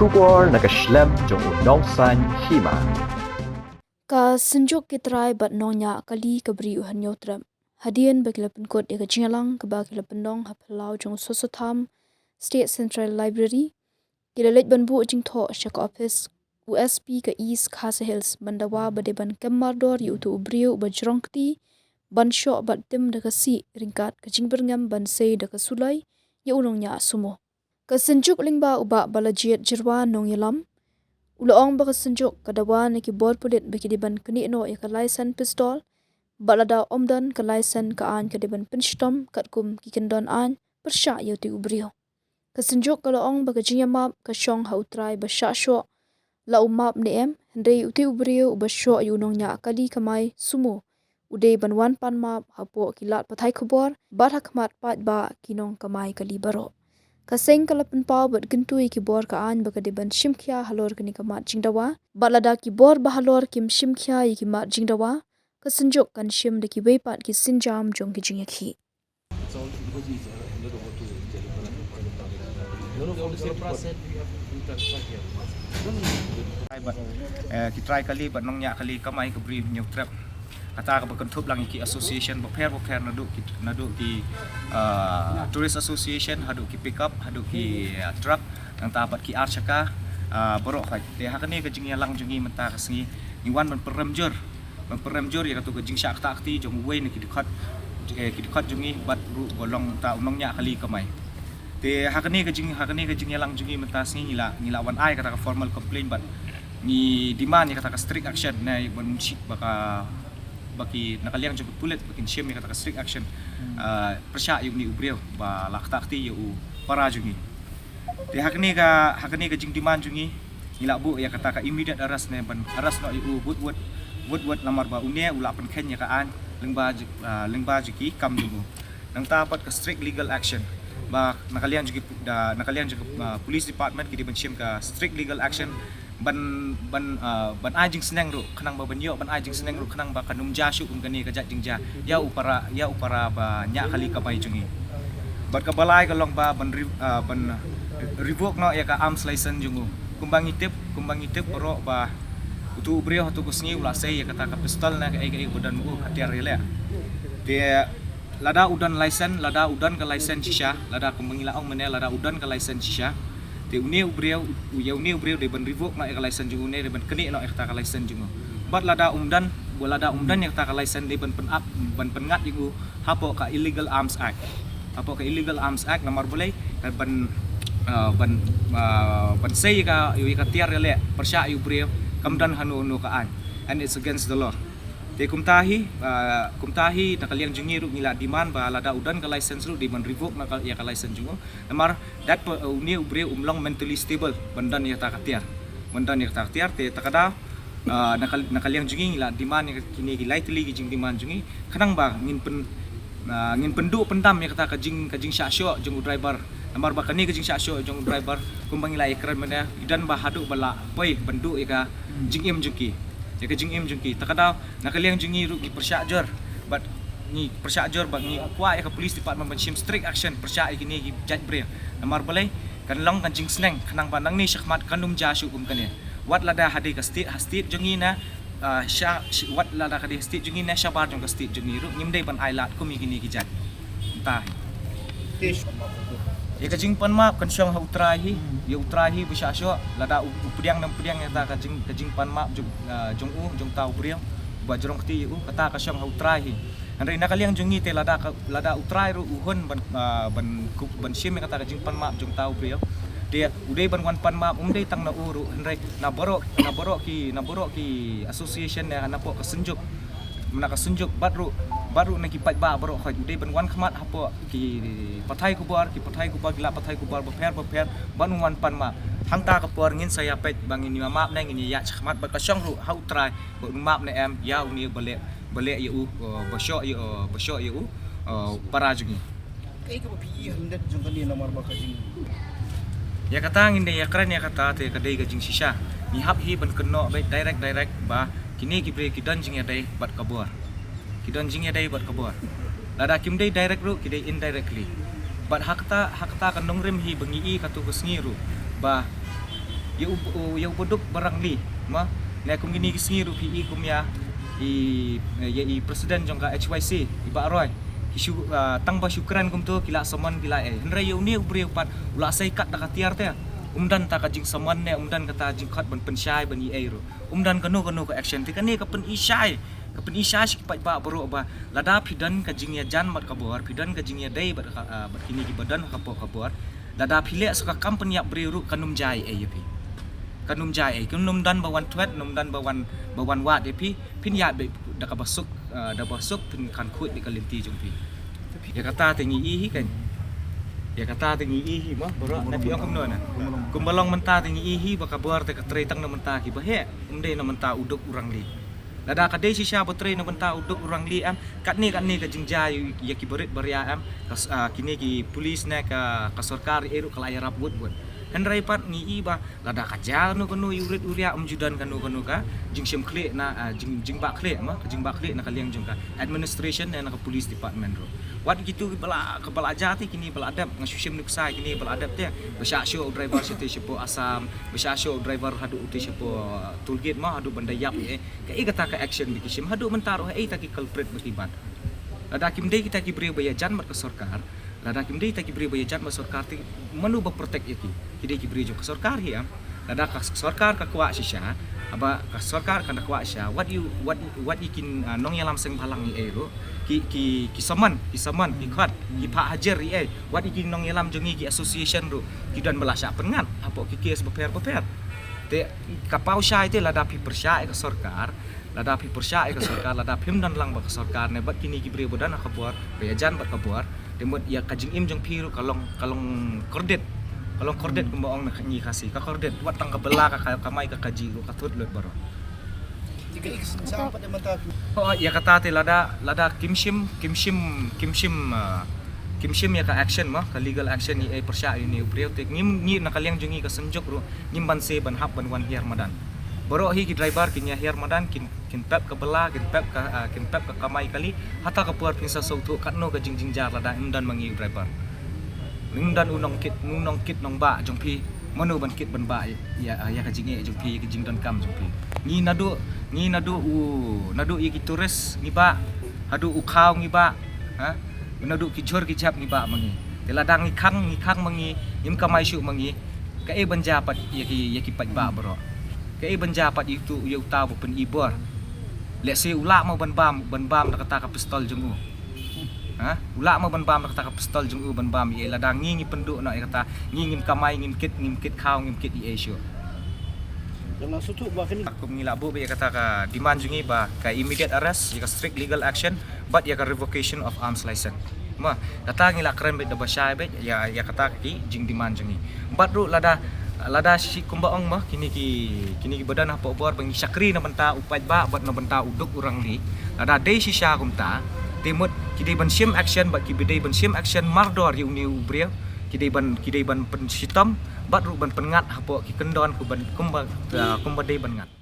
Shubor nakaslem jong unong san hima. Ka senjuk kitrai bat nonya kali kabri uhan yotram. Hadian bagi lapan kot ya kacinalang kebagi lapan dong hapelau jong sosotam State Central Library. Kila lej banbu jing tho syaka office USP ke East Khasa Hills bandawa badeban kemardor yu tu ubriu bajrongkti ban syok bat tim da kasi ringkat kajing berngam ban sei da kasulai ya ulongnya sumo. Ka senjuk lingba ubak balajiat jirwa nong yalam. Ulaong baka senjuk kadawan ki bor pulit baki diban keni no ya kalaisan pistol balada omdan kalaisan ka an kadiban pinstom katkum ki kendon an persya ya ti ubrio. Kesenjuk kalaong baka jinya map ka syong hautrai basya syok la umap neem hendai uti ubrio ubasyo yunong nya kali kamai sumo udai banwan pan map hapo kilat patai kubor bar hakmat pat ba kinong kamai kali baro. Kaseng kalapan pau bat gentui kibor ka an baka diban shimkya halor kini kamat jingdawa balada kibor bahalor kim shimkya yi kimat jingdawa kesenjuk kan shim de ki weipat ki sinjam jong ki jingaki. Kitrai kali bat nongnya kali kamai kebri nyok trap kata ka berkentup lang ki association boper nadu ki tourist association hadu ki pickup hadu ki truck nang tapat ki archaka borok hai te hakani ka jing lang jungi menta kasngi ingwan man peremjur ya katu ka jing syak takti jong wei ni ki dikat jungi bat ru bolong ta unongnya kali kamai te hakani ka jing lang jungi menta sngi ngila wan ai kata ka formal complaint bat ni demand ni kata ka strict action na ban musik baki nakaliang jog pulit bakin shim ni kata ka strict action persya yung ni ubriyo ba laktakti yu para jungi te hakani ka jing demand jungi ngila bu ya kata ka immediate arrest ne ban arrest no yu wood lamar ba unia ula pen kenya ka an lengba juki kam dungu nang tapat ka strict legal action ba nakaliang jugi police department ki ban shim ka strict legal action ban ajing seneng ru kenang ba banyo ban ajing seneng ru kenang ba kanum jashu kani ka jingja ya upara ba nya kali ka bai jungi bat ka balai ka long ba ban revoke no ya ka arms license jungu kumbang itip ro ba utu brio hatu kusngi ula sei ya kata ka pistol na ka ai budan mu hatiar rele te lada udan ka license shisha lada kumbangila ong mene lada udan ka license shisha te uni ubriau de ban revoke na ka license jungu ne de ban keni no ka license jungu bat lada umdan ya ka license de ban pengat jungu hapo ka illegal arms act nomor boleh ban sei ka yu ka tiar le persya ubriau kamdan hanu kaan and it's against the law te kumtahi nakaliang jungi ru ngila diman ba lada udan ka license ru di ban revoke na ya ka license jungo namar dat uni ubre umlong mentally stable bandan ya takatiar te takada nakaliang jungi ngila diman ya kini hilai tili jing diman jungi kanang ba ngin pendu pendam ya kata kajing syasyo jung driver namar ba kani kajing syasyo jung driver kumbang ngila ikran mana idan ba hadu bala poi bendu ya ka jing jungi ya ka jing jungi takada nakaliang jungi ru ki persyajar but ni persyajar ba ni kwa ya ka police department ban strict action persya kini ki judge bre namar balai kan long kan jing sneng kanang bandang ni syakmat kanum jashu kani wat lada hadi ka state jungi na wat lada ka state jungi na syabar jong ka state jungi ru ngimdai ban ailat kumi kini ki judge entah ya ka jing pan map kan syong utrahi besyasyo lada upudiang ya ta ka jing pan map jong tau briang ba jorong kti kata ka syong utrahi andai nakaliang jungi te lada utrai ru uhon ban shim kata ka jing pan map jong tau briang dia udai ban wan pan map umdai tang na uru andai na borok ki association ya na po ka senjuk baru nak kipat ba baro khaj udai ban wan khmat hapo ki pathai kubar gila pathai kubar beper ban wan pan ma hangta ka por ngin saya pet bangin ni map na ngin ya khmat ba ka syong ru hau trai ba map na em ya uni bale yu basyo yu para jungi kai ka pi hendet jong kani nomor ba ka jing ya kata ngin ya kran ya kata te kadai ka jing shisha ni hap hi ban keno ba direct ba kini ki bre ki dan jing ya dai bat kabur kidon jingnya dai buat kabur lada kim dai direct ru kidai indirectly but hakta kan nongrim hi bengi katu kusngiru ba ya ubodok barang li ma ne kum gini kisngi ru PE kum ya i presiden jong ka HYC iba roy tang ba syukran kum tu kila saman kila henra yo ni ubri upat ula sai kat dak tiar te umdan ta ka jing saman ne umdan kata jing khat ban pensyai ban i ro umdan kanu ka action ti kan ni ka pen isai kapan isya si kipat ba baro ba lada pidan ka jingya jan mat kabor pidan ka jingya dai bat kini ki badan ka kabor lada phile suka company yak briru kanum jai yapi kanum jai kunum dan bawan twet num dan bawan wat yapi pin ya be da ka basuk pin kan khut di kalinti jumpi ya kata tengi hi kan ya kata tengi hi mah baro na pi ong kumno na kumbalong menta tengi hi ba kabor te ka tretang na menta ki ba he umde na menta uduk urang li lada kadai si siapa train na benta uduk orang li am kat ni ka jingjai ya ki berit beria am kini ki polis na ka sarkar eru kalayarap wud henrai pat ni iba lada kajal no kanu yurit uria umjudan kanu ka jingsim kle na jing ba kle ma jing ba kle na kaliang jong ka administration na ka police department ro wat gitu kepala jati kini bala adab ngasusim ni kusai kini bala adab te besya show driver sete sipo asam besya show driver hadu uti sipo toolgate ma hadu banda yap ka kata ka action bikisim hadu mentaro taki culprit bertibat lada kim dei kita ki beri bayajan mat ka sarkar lada kim dei taki beri bayajan mat sarkar ti manu ba protect yaki kidei ki beri jo ka sarkar hi am lada ka sarkar ka kwa sisya aba ka sarkar kan kwa sya what you kin nong yalam seng balang ni ero ki saman ki khat ki pa hajar ri what ikin nong yalam jongi ki association ro ki dan belasya pengan apa ki kes beper te kapau syai te lada pi persya ka sarkar lada pi persya ka sarkar lada phim dan lang ba ka sarkar ne bat kini ki bre bodan ka buar bayajan bat ka buar demot ya kajing im jong piru kalong kordet kumbaong na kanyi kasi ka kordet wat tang kabela ka kamay ka kaji ro katut lot baro Jika sampai di mata oh ya kata te lada kimshim ya ka action ma ka legal action ni ay persya ini bre te ni nakaliang jongi ka sanjok ro nyimban se ban hap ban wan hier madan baro hi ki driver kinya hier madan kin pep ka bela kin pep ka kamay kali hata ka puar pinsa sautu katno ka jingjing jar lada imdan mangi driver imdan unong kit nong ba jong pi manu ban kit ban ba ya ka jinge jong pi ki jing dan kam jong pi ni nadu i ki turis ni ba hadu ukhaw ni ba ha nadu ki jor ki jap ni ba mangi teladang ni khang mangi im kamay syu mangi ka banja pat ya ki pat ba bro ka banja pat itu ya utaw pen ibor le se ula mo ban bam na kata ka pistol jung ha ula mo ban bam na kata ka pistol jung ban bam ya ladang ngi penduk na kata ngin kamay ngin kit khaw ngin kit i syu yang sutu bahkan aku mengilabu ya kata ka demand jungi ba ka immediate arrest ya ka strict legal action but ya ka revocation of arms license ma kata ngila kren bet da basya bet ya kata ki jing demand jungi but ru lada si kumbaong ma kini ki badan apa bor bangi syakri na benta upat ba bat na benta uduk urang li lada dei si sya kumta timut kidei ban sim action ba kidei ban sim action mardor yu ni ubria kidei ban pen sitam bat ru ban pengat hapo ki kendon ku ban kumba dei ban ngat